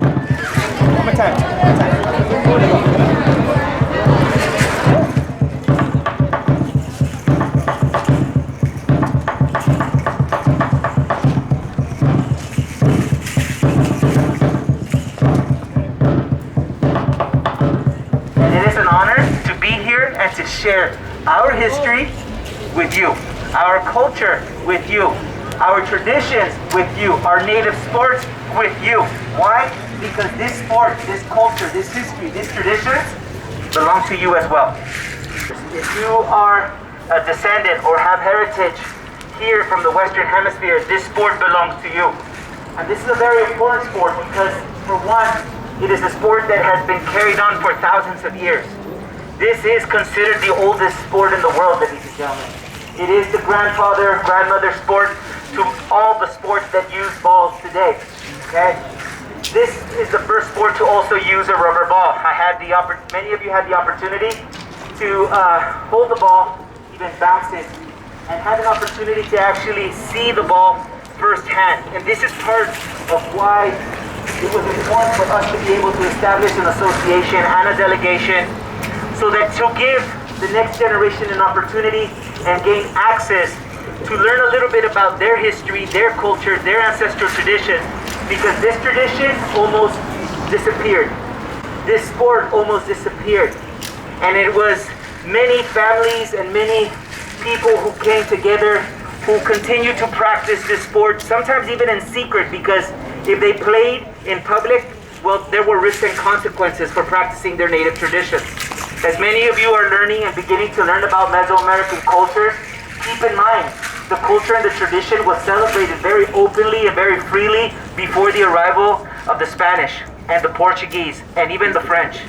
One more time. One more time. And it is an honor to be here and to share our history with you, our culture with you, our traditions with you, our native sports with you. Why? Because this sport, this culture, this history, these traditions belong to you as well. If you are a descendant or have heritage here from the Western Hemisphere, this sport belongs to you. And this is a very important sport because, for one, it is a sport that has been carried on for thousands of years. This is considered the oldest sport in the world, ladies and gentlemen. It is the grandfather, grandmother sport to all the sports that use balls today. Okay? This is the first sport to also use a rubber ball. Many of you had the opportunity to hold the ball, even bounce it, and had an opportunity to actually see the ball firsthand. And this is part of why it was important for us to be able to establish an association and a delegation so that to give the next generation an opportunity and gain access to learn a little bit about their history, their culture, their ancestral tradition, because this tradition almost disappeared. This sport almost disappeared. And it was many families and many people who came together who continue to practice this sport, sometimes even in secret, because if they played in public, well, there were risks and consequences for practicing their native traditions. As many of you are learning and beginning to learn about Mesoamerican cultures, keep in mind, the culture and the tradition was celebrated very openly and very freely before the arrival of the Spanish and the Portuguese and even the French.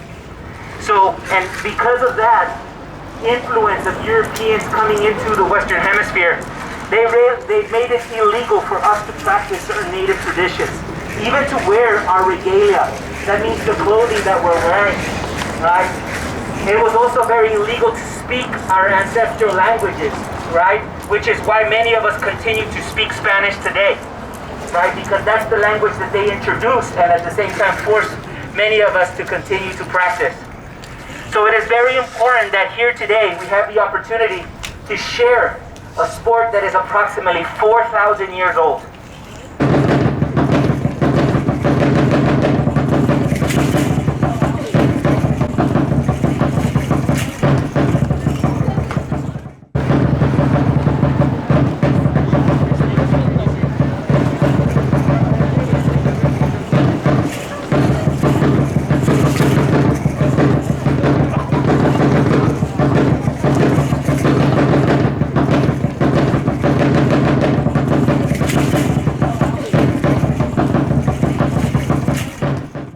So, and because of that influence of Europeans coming into the Western Hemisphere, they made it illegal for us to practice certain native traditions, even to wear our regalia. That means the clothing that we're wearing, right? It was also very illegal to speak our ancestral languages, right? Which is why many of us continue to speak Spanish today, right? Because that's the language that they introduced and at the same time forced many of us to continue to practice. So it is very important that here today we have the opportunity to share a sport that is approximately 4,000 years old.